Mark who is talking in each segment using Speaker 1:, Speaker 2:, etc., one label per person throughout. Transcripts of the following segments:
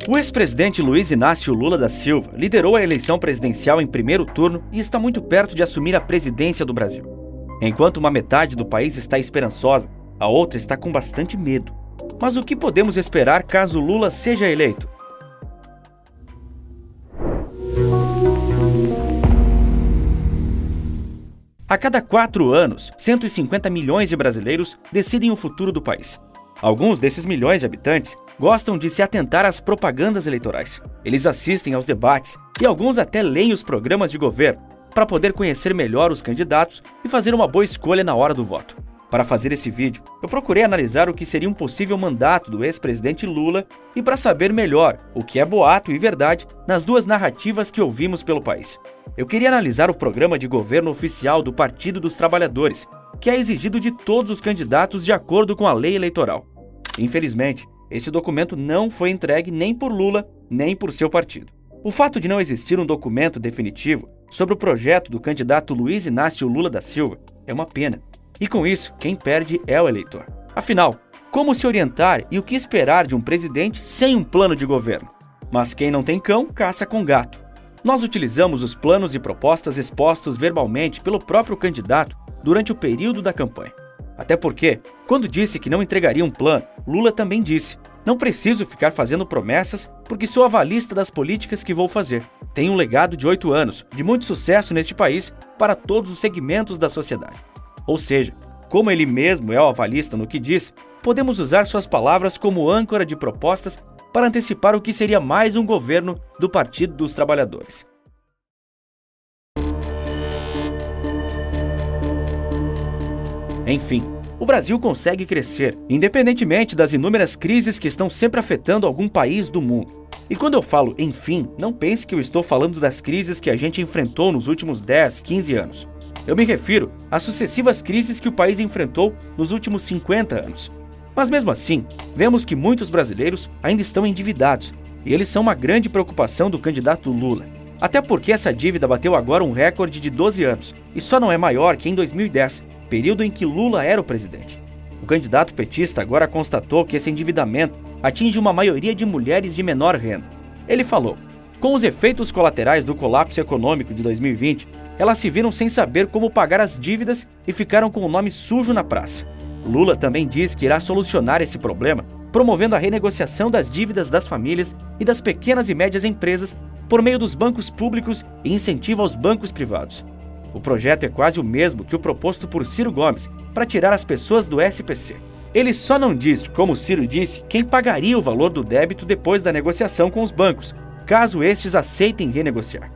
Speaker 1: O ex-presidente Luiz Inácio Lula da Silva liderou a eleição presidencial em primeiro turno e está muito perto de assumir a presidência do Brasil. Enquanto uma metade do país está esperançosa, a outra está com bastante medo. Mas o que podemos esperar caso Lula seja eleito? A cada 4 anos, 150 milhões de brasileiros decidem o futuro do país. Alguns desses milhões de habitantes gostam de se atentar às propagandas eleitorais. Eles assistem aos debates e alguns até leem os programas de governo para poder conhecer melhor os candidatos e fazer uma boa escolha na hora do voto. Para fazer esse vídeo, eu procurei analisar o que seria um possível mandato do ex-presidente Lula e para saber melhor o que é boato e verdade nas duas narrativas que ouvimos pelo país. Eu queria analisar o programa de governo oficial do Partido dos Trabalhadores, que é exigido de todos os candidatos de acordo com a lei eleitoral. Infelizmente, esse documento não foi entregue nem por Lula, nem por seu partido. O fato de não existir um documento definitivo sobre o projeto do candidato Luiz Inácio Lula da Silva é uma pena. E com isso, quem perde é o eleitor. Afinal, como se orientar e o que esperar de um presidente sem um plano de governo? Mas quem não tem cão, caça com gato. Nós utilizamos os planos e propostas expostos verbalmente pelo próprio candidato durante o período da campanha. Até porque, quando disse que não entregaria um plano, Lula também disse: "Não preciso ficar fazendo promessas porque sou avalista das políticas que vou fazer. Tenho um legado de 8 anos, de muito sucesso neste país para todos os segmentos da sociedade." Ou seja, como ele mesmo é o avalista no que diz, podemos usar suas palavras como âncora de propostas para antecipar o que seria mais um governo do Partido dos Trabalhadores. Enfim, o Brasil consegue crescer, independentemente das inúmeras crises que estão sempre afetando algum país do mundo. E quando eu falo enfim, não pense que eu estou falando das crises que a gente enfrentou nos últimos 10, 15 anos. Eu me refiro às sucessivas crises que o país enfrentou nos últimos 50 anos. Mas mesmo assim, vemos que muitos brasileiros ainda estão endividados, e eles são uma grande preocupação do candidato Lula. Até porque essa dívida bateu agora um recorde de 12 anos, e só não é maior que em 2010, período em que Lula era o presidente. O candidato petista agora constatou que esse endividamento atinge uma maioria de mulheres de menor renda. Ele falou: "Com os efeitos colaterais do colapso econômico de 2020, elas se viram sem saber como pagar as dívidas e ficaram com o nome sujo na praça." Lula também diz que irá solucionar esse problema, promovendo a renegociação das dívidas das famílias e das pequenas e médias empresas por meio dos bancos públicos e incentivo aos bancos privados. O projeto é quase o mesmo que o proposto por Ciro Gomes para tirar as pessoas do SPC. Ele só não diz, como Ciro disse, quem pagaria o valor do débito depois da negociação com os bancos, caso estes aceitem renegociar.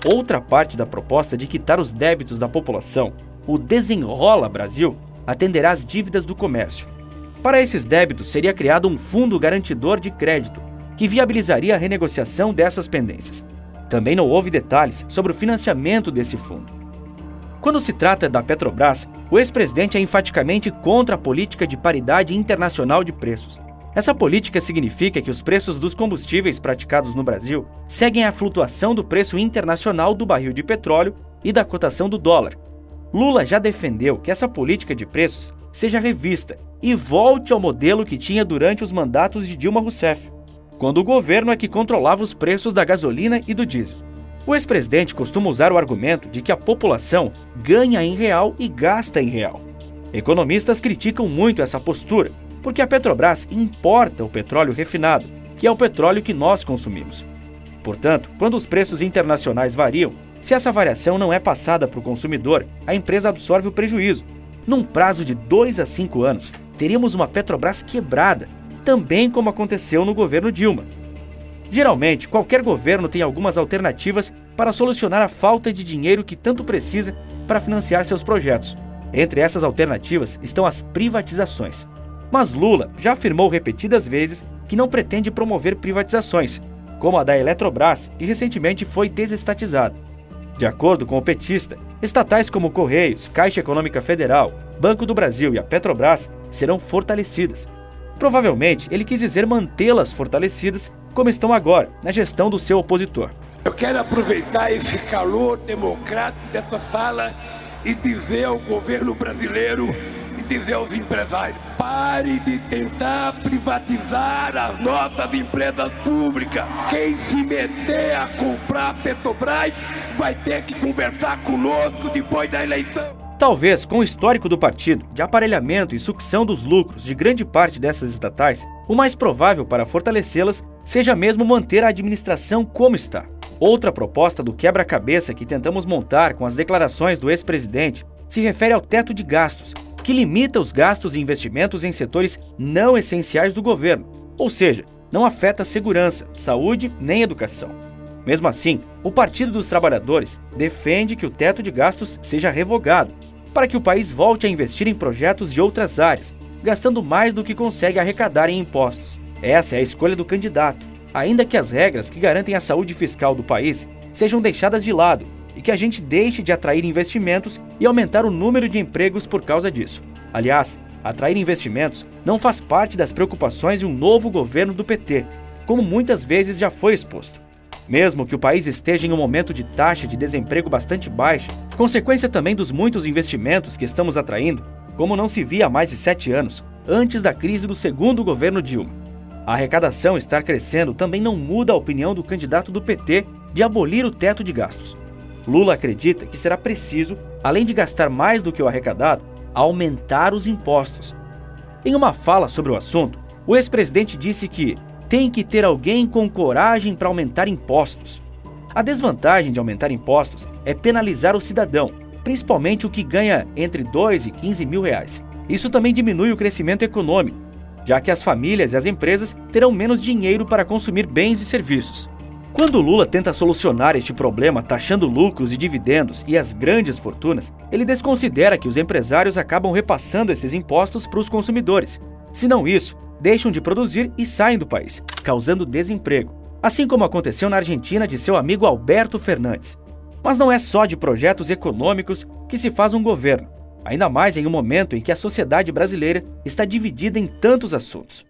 Speaker 1: Outra parte da proposta de quitar os débitos da população, o Desenrola Brasil, atenderá às dívidas do comércio. Para esses débitos seria criado um fundo garantidor de crédito, que viabilizaria a renegociação dessas pendências. Também não houve detalhes sobre o financiamento desse fundo. Quando se trata da Petrobras, o ex-presidente é enfaticamente contra a política de paridade internacional de preços. Essa política significa que os preços dos combustíveis praticados no Brasil seguem a flutuação do preço internacional do barril de petróleo e da cotação do dólar. Lula já defendeu que essa política de preços seja revista e volte ao modelo que tinha durante os mandatos de Dilma Rousseff, quando o governo é que controlava os preços da gasolina e do diesel. O ex-presidente costuma usar o argumento de que a população ganha em real e gasta em real. Economistas criticam muito essa postura, porque a Petrobras importa o petróleo refinado, que é o petróleo que nós consumimos. Portanto, quando os preços internacionais variam, se essa variação não é passada para o consumidor, a empresa absorve o prejuízo. Num prazo de 2 a 5 anos, teríamos uma Petrobras quebrada, também como aconteceu no governo Dilma. Geralmente, qualquer governo tem algumas alternativas para solucionar a falta de dinheiro que tanto precisa para financiar seus projetos. Entre essas alternativas estão as privatizações. Mas Lula já afirmou repetidas vezes que não pretende promover privatizações, como a da Eletrobras, que recentemente foi desestatizada. De acordo com o petista, estatais como Correios, Caixa Econômica Federal, Banco do Brasil e a Petrobras serão fortalecidas. Provavelmente, ele quis dizer mantê-las fortalecidas como estão agora, na gestão do seu opositor.
Speaker 2: Eu quero aproveitar esse calor democrático dessa sala e dizer ao governo brasileiro e dizer aos empresários: pare de tentar privatizar as nossas empresas públicas. Quem se meter a comprar a Petrobras vai ter que conversar conosco depois da eleição.
Speaker 1: Talvez, com o histórico do partido, de aparelhamento e sucção dos lucros de grande parte dessas estatais, o mais provável para fortalecê-las seja mesmo manter a administração como está. Outra proposta do quebra-cabeça que tentamos montar com as declarações do ex-presidente se refere ao teto de gastos, que limita os gastos e investimentos em setores não essenciais do governo, ou seja, não afeta a segurança, saúde nem educação. Mesmo assim, o Partido dos Trabalhadores defende que o teto de gastos seja revogado, para que o país volte a investir em projetos de outras áreas, gastando mais do que consegue arrecadar em impostos. Essa é a escolha do candidato, ainda que as regras que garantem a saúde fiscal do país sejam deixadas de lado e que a gente deixe de atrair investimentos e aumentar o número de empregos por causa disso. Aliás, atrair investimentos não faz parte das preocupações de um novo governo do PT, como muitas vezes já foi exposto. Mesmo que o país esteja em um momento de taxa de desemprego bastante baixa, consequência também dos muitos investimentos que estamos atraindo, como não se via há mais de 7 anos, antes da crise do segundo governo Dilma. A arrecadação estar crescendo também não muda a opinião do candidato do PT de abolir o teto de gastos. Lula acredita que será preciso, além de gastar mais do que o arrecadado, aumentar os impostos. Em uma fala sobre o assunto, o ex-presidente disse que tem que ter alguém com coragem para aumentar impostos. A desvantagem de aumentar impostos é penalizar o cidadão, principalmente o que ganha entre 2 e 15 mil reais. Isso também diminui o crescimento econômico, já que as famílias e as empresas terão menos dinheiro para consumir bens e serviços. Quando Lula tenta solucionar este problema taxando lucros e dividendos e as grandes fortunas, ele desconsidera que os empresários acabam repassando esses impostos para os consumidores. Se não isso, deixam de produzir e saem do país, causando desemprego. Assim como aconteceu na Argentina de seu amigo Alberto Fernandes. Mas não é só de projetos econômicos que se faz um governo, ainda mais em um momento em que a sociedade brasileira está dividida em tantos assuntos.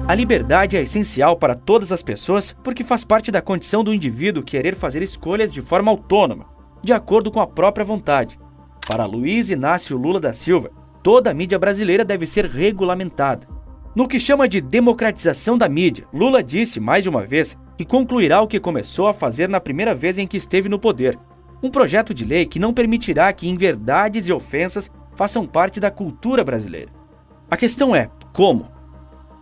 Speaker 1: A liberdade é essencial para todas as pessoas porque faz parte da condição do indivíduo querer fazer escolhas de forma autônoma, de acordo com a própria vontade. Para Luiz Inácio Lula da Silva, toda a mídia brasileira deve ser regulamentada. No que chama de democratização da mídia, Lula disse mais de uma vez que concluirá o que começou a fazer na primeira vez em que esteve no poder. Um projeto de lei que não permitirá que inverdades e ofensas façam parte da cultura brasileira. A questão é, como?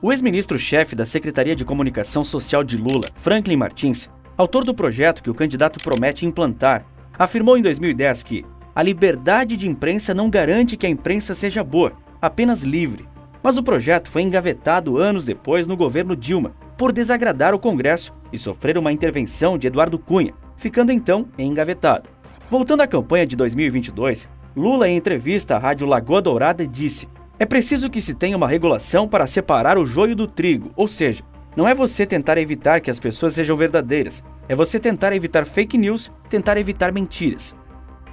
Speaker 1: O ex-ministro-chefe da Secretaria de Comunicação Social de Lula, Franklin Martins, autor do projeto que o candidato promete implantar, afirmou em 2010 que a liberdade de imprensa não garante que a imprensa seja boa, apenas livre. Mas o projeto foi engavetado anos depois no governo Dilma, por desagradar o Congresso e sofrer uma intervenção de Eduardo Cunha, ficando então engavetado. Voltando à campanha de 2022, Lula, em entrevista à rádio Lagoa Dourada, disse: "É preciso que se tenha uma regulação para separar o joio do trigo, ou seja, não é você tentar evitar que as pessoas sejam verdadeiras, é você tentar evitar fake news, tentar evitar mentiras."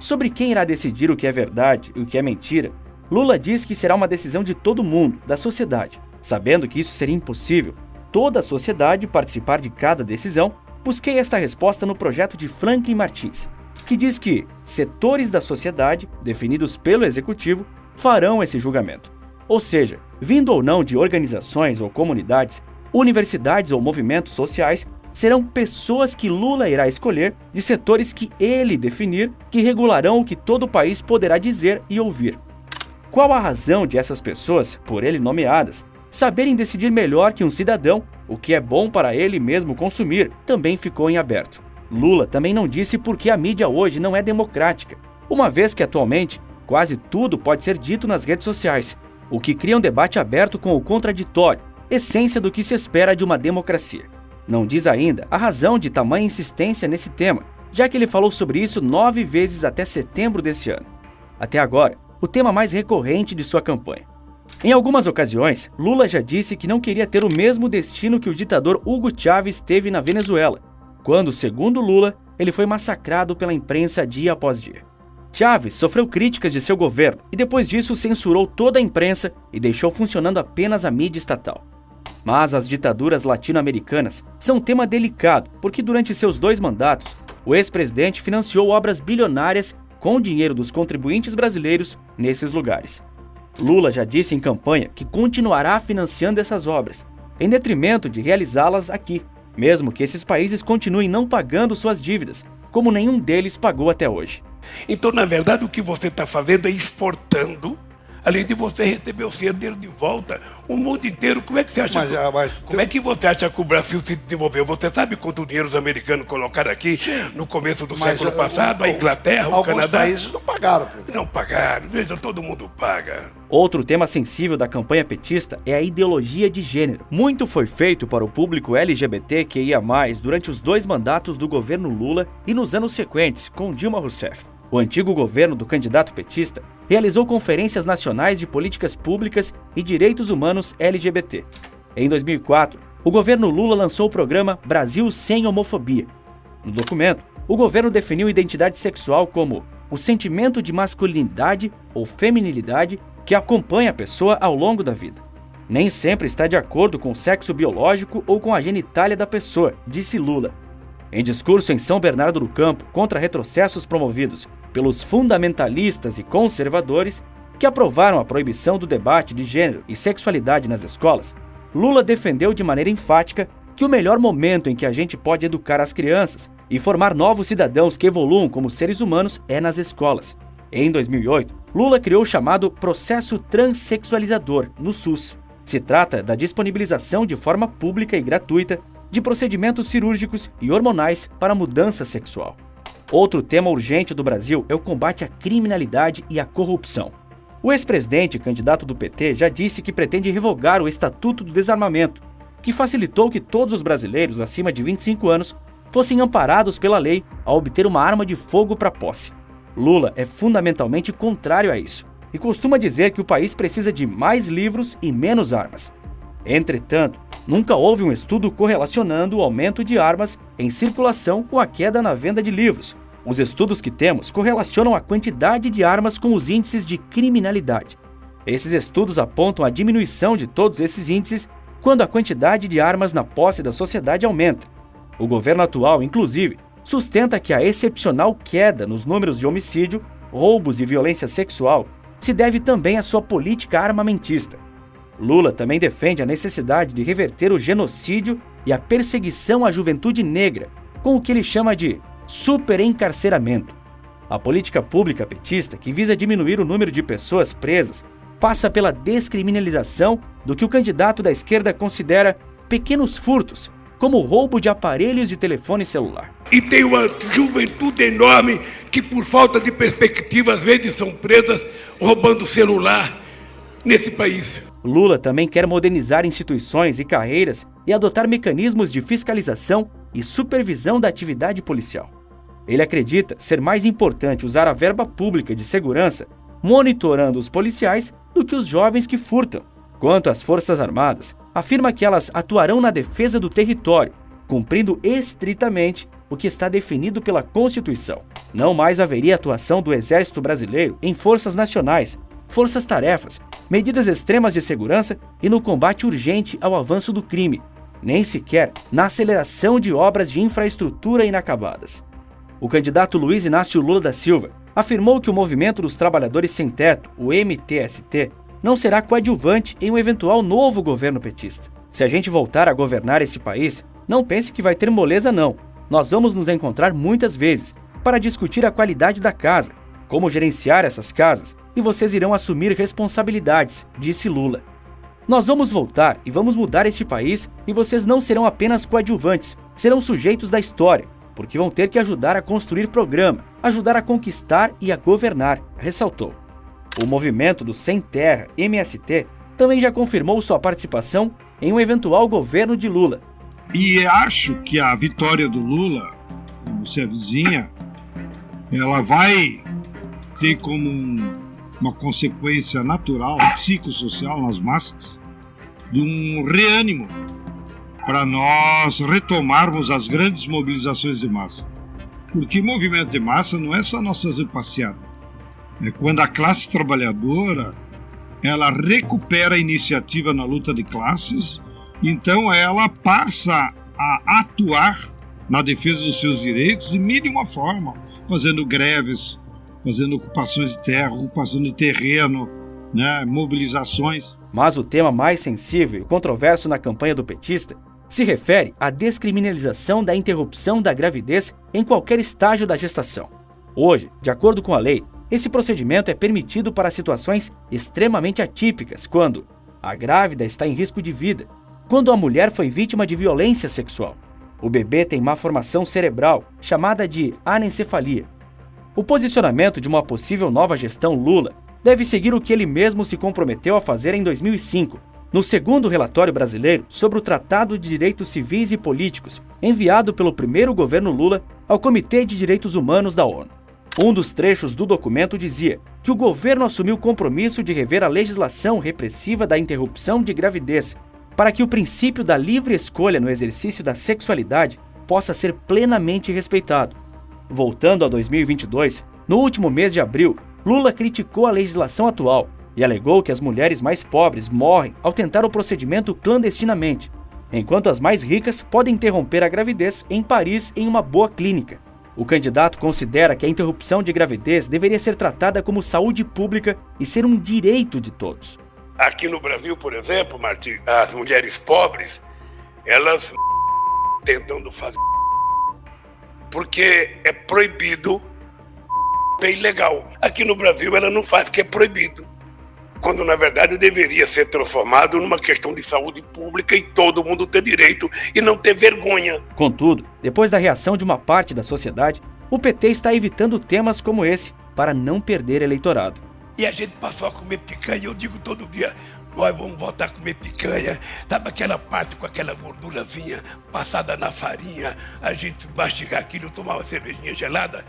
Speaker 1: Sobre quem irá decidir o que é verdade e o que é mentira, Lula diz que será uma decisão de todo mundo, da sociedade. Sabendo que isso seria impossível, toda a sociedade participar de cada decisão, busquei esta resposta no projeto de Franklin Martins, que diz que setores da sociedade, definidos pelo executivo, farão esse julgamento. Ou seja, vindo ou não de organizações ou comunidades, universidades ou movimentos sociais, serão pessoas que Lula irá escolher de setores que ele definir que regularão o que todo o país poderá dizer e ouvir. Qual a razão de essas pessoas, por ele nomeadas, saberem decidir melhor que um cidadão o que é bom para ele mesmo consumir, também ficou em aberto. Lula também não disse por que a mídia hoje não é democrática, uma vez que atualmente quase tudo pode ser dito nas redes sociais, o que cria um debate aberto com o contraditório, essência do que se espera de uma democracia. Não diz ainda a razão de tamanha insistência nesse tema, já que ele falou sobre isso 9 vezes até setembro desse ano. Até agora, o tema mais recorrente de sua campanha. Em algumas ocasiões, Lula já disse que não queria ter o mesmo destino que o ditador Hugo Chávez teve na Venezuela, quando, segundo Lula, ele foi massacrado pela imprensa dia após dia. Chávez sofreu críticas de seu governo e depois disso censurou toda a imprensa e deixou funcionando apenas a mídia estatal. Mas as ditaduras latino-americanas são um tema delicado porque durante seus 2 mandatos, o ex-presidente financiou obras bilionárias com o dinheiro dos contribuintes brasileiros nesses lugares. Lula já disse em campanha que continuará financiando essas obras, em detrimento de realizá-las aqui, mesmo que esses países continuem não pagando suas dívidas, como nenhum deles pagou até hoje.
Speaker 2: Então, na verdade, o que você está fazendo é exportando, além de você receber o seu dinheiro de volta, o mundo inteiro. Como é que você acha como é que você acha que o Brasil se desenvolveu? Você sabe quanto dinheiro os americanos colocaram aqui no começo do século passado? A Inglaterra, o Canadá?
Speaker 3: Alguns países não pagaram.
Speaker 2: Não pagaram. Veja, todo mundo paga.
Speaker 1: Outro tema sensível da campanha petista é a ideologia de gênero. Muito foi feito para o público LGBTQIA+, durante os 2 mandatos do governo Lula e nos anos sequentes, com Dilma Rousseff. O antigo governo do candidato petista realizou conferências nacionais de políticas públicas e direitos humanos LGBT. Em 2004, o governo Lula lançou o programa Brasil Sem Homofobia. No documento, o governo definiu identidade sexual como o sentimento de masculinidade ou feminilidade que acompanha a pessoa ao longo da vida. Nem sempre está de acordo com o sexo biológico ou com a genitália da pessoa, disse Lula. Em discurso em São Bernardo do Campo contra retrocessos promovidos pelos fundamentalistas e conservadores que aprovaram a proibição do debate de gênero e sexualidade nas escolas, Lula defendeu de maneira enfática que o melhor momento em que a gente pode educar as crianças e formar novos cidadãos que evoluam como seres humanos é nas escolas. Em 2008, Lula criou o chamado Processo Transsexualizador no SUS. Se trata da disponibilização de forma pública e gratuita de procedimentos cirúrgicos e hormonais para mudança sexual. Outro tema urgente do Brasil é o combate à criminalidade e à corrupção. O ex-presidente e candidato do PT já disse que pretende revogar o Estatuto do Desarmamento, que facilitou que todos os brasileiros acima de 25 anos fossem amparados pela lei a obter uma arma de fogo para posse. Lula é fundamentalmente contrário a isso e costuma dizer que o país precisa de mais livros e menos armas. Entretanto, nunca houve um estudo correlacionando o aumento de armas em circulação com a queda na venda de livros. Os estudos que temos correlacionam a quantidade de armas com os índices de criminalidade. Esses estudos apontam a diminuição de todos esses índices quando a quantidade de armas na posse da sociedade aumenta. O governo atual, inclusive, sustenta que a excepcional queda nos números de homicídio, roubos e violência sexual se deve também à sua política armamentista. Lula também defende a necessidade de reverter o genocídio e a perseguição à juventude negra, com o que ele chama de superencarceramento. A política pública petista, que visa diminuir o número de pessoas presas, passa pela descriminalização do que o candidato da esquerda considera pequenos furtos, como o roubo de aparelhos de telefone celular.
Speaker 2: E tem uma juventude enorme que, por falta de perspectiva, às vezes são presas roubando celular nesse país.
Speaker 1: Lula também quer modernizar instituições e carreiras e adotar mecanismos de fiscalização e supervisão da atividade policial. Ele acredita ser mais importante usar a verba pública de segurança monitorando os policiais do que os jovens que furtam. Quanto às Forças Armadas, afirma que elas atuarão na defesa do território, cumprindo estritamente o que está definido pela Constituição. Não mais haveria atuação do Exército Brasileiro em forças nacionais, forças-tarefas, medidas extremas de segurança e no combate urgente ao avanço do crime, nem sequer na aceleração de obras de infraestrutura inacabadas. O candidato Luiz Inácio Lula da Silva afirmou que o Movimento dos Trabalhadores Sem Teto, o MTST, não será coadjuvante em um eventual novo governo petista. Se a gente voltar a governar esse país, não pense que vai ter moleza não. Nós vamos nos encontrar muitas vezes para discutir a qualidade da casa, como gerenciar essas casas, e vocês irão assumir responsabilidades, disse Lula. Nós vamos voltar e vamos mudar este país e vocês não serão apenas coadjuvantes, serão sujeitos da história, porque vão ter que ajudar a construir programa, ajudar a conquistar e a governar, ressaltou. O movimento do Sem Terra, MST, também já confirmou sua participação em um eventual governo de Lula.
Speaker 3: E acho que a vitória do Lula, como se avizinha, ela vai ter como uma consequência natural, psicossocial nas massas, de um reânimo para nós retomarmos as grandes mobilizações de massa. Porque movimento de massa não é só nós fazer passeada. É quando a classe trabalhadora ela recupera a iniciativa na luta de classes, então ela passa a atuar na defesa dos seus direitos de mínima forma, fazendo greves, fazendo ocupações de terra, ocupação de terreno, né, mobilizações.
Speaker 1: Mas o tema mais sensível e controverso na campanha do petista se refere à descriminalização da interrupção da gravidez em qualquer estágio da gestação. Hoje, de acordo com a lei, esse procedimento é permitido para situações extremamente atípicas, quando a grávida está em risco de vida, quando a mulher foi vítima de violência sexual, o bebê tem má formação cerebral, chamada de anencefalia. O posicionamento de uma possível nova gestão Lula deve seguir o que ele mesmo se comprometeu a fazer em 2005, no segundo relatório brasileiro sobre o Tratado de Direitos Civis e Políticos, enviado pelo primeiro governo Lula ao Comitê de Direitos Humanos da ONU. Um dos trechos do documento dizia que o governo assumiu o compromisso de rever a legislação repressiva da interrupção de gravidez para que o princípio da livre escolha no exercício da sexualidade possa ser plenamente respeitado. Voltando a 2022, no último mês de abril, Lula criticou a legislação atual e alegou que as mulheres mais pobres morrem ao tentar o procedimento clandestinamente, enquanto as mais ricas podem interromper a gravidez em Paris em uma boa clínica. O candidato considera que a interrupção de gravidez deveria ser tratada como saúde pública e ser um direito de todos.
Speaker 2: Aqui no Brasil, por exemplo, Martim, as mulheres pobres, elas tentando fazer porque é proibido, é ilegal. Aqui no Brasil ela não faz porque é proibido, quando na verdade deveria ser transformado numa questão de saúde pública e todo mundo ter direito e não ter vergonha.
Speaker 1: Contudo, depois da reação de uma parte da sociedade, o PT está evitando temas como esse para não perder eleitorado.
Speaker 2: E a gente passou a comer picanha, eu digo todo dia, nós vamos voltar a comer picanha, sabe aquela parte com aquela gordurazinha passada na farinha, a gente mastigar aquilo, tomar uma cervejinha gelada?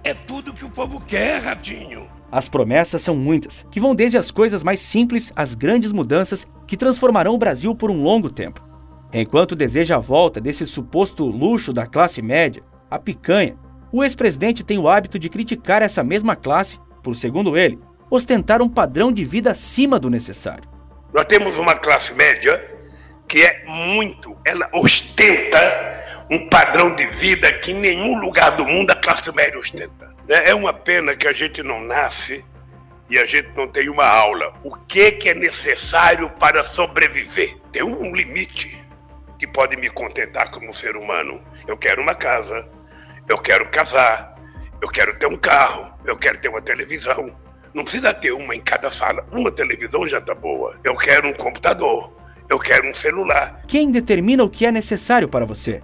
Speaker 2: É tudo que o povo quer, Ratinho.
Speaker 1: As promessas são muitas, que vão desde as coisas mais simples às grandes mudanças que transformarão o Brasil por um longo tempo. Enquanto deseja a volta desse suposto luxo da classe média, a picanha, o ex-presidente tem o hábito de criticar essa mesma classe por, segundo ele, ostentar um padrão de vida acima do necessário.
Speaker 2: Nós temos uma classe média que ela ostenta um padrão de vida que em nenhum lugar do mundo a classe média ostenta. É uma pena que a gente não nasce e a gente não tem uma aula. O que é necessário para sobreviver? Tem um limite que pode me contentar como ser humano. Eu quero uma casa, eu quero casar, eu quero ter um carro, eu quero ter uma televisão. Não precisa ter uma em cada sala. Uma televisão já tá boa. Eu quero um computador. Eu quero um celular.
Speaker 1: Quem determina o que é necessário para você?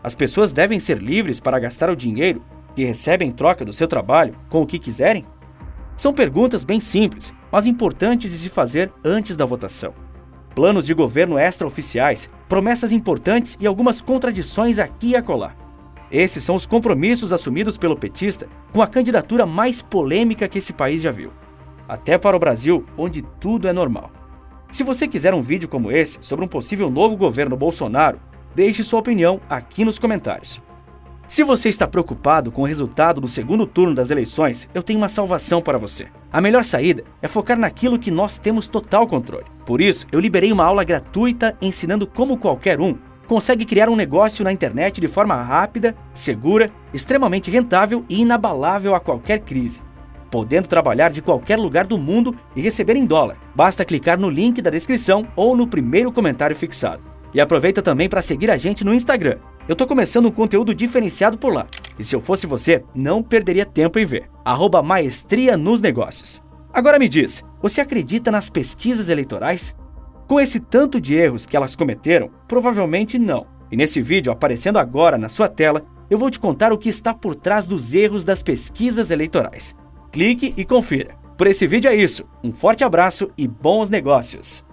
Speaker 1: As pessoas devem ser livres para gastar o dinheiro que recebem em troca do seu trabalho com o que quiserem? São perguntas bem simples, mas importantes de se fazer antes da votação. Planos de governo extraoficiais, promessas importantes e algumas contradições aqui e acolá. Esses são os compromissos assumidos pelo petista com a candidatura mais polêmica que esse país já viu. Até para o Brasil, onde tudo é normal. Se você quiser um vídeo como esse sobre um possível novo governo Bolsonaro, deixe sua opinião aqui nos comentários. Se você está preocupado com o resultado do segundo turno das eleições, eu tenho uma salvação para você. A melhor saída é focar naquilo que nós temos total controle. Por isso, eu liberei uma aula gratuita ensinando como qualquer um consegue criar um negócio na internet de forma rápida, segura, extremamente rentável e inabalável a qualquer crise, podendo trabalhar de qualquer lugar do mundo e receber em dólar. Basta clicar no link da descrição ou no primeiro comentário fixado. E aproveita também para seguir a gente no Instagram. Eu tô começando um conteúdo diferenciado por lá. E se eu fosse você, não perderia tempo em ver. @maestria nos negócios. Agora me diz, você acredita nas pesquisas eleitorais? Com esse tanto de erros que elas cometeram, provavelmente não. E nesse vídeo aparecendo agora na sua tela, eu vou te contar o que está por trás dos erros das pesquisas eleitorais. Clique e confira. Por esse vídeo é isso. Um forte abraço e bons negócios!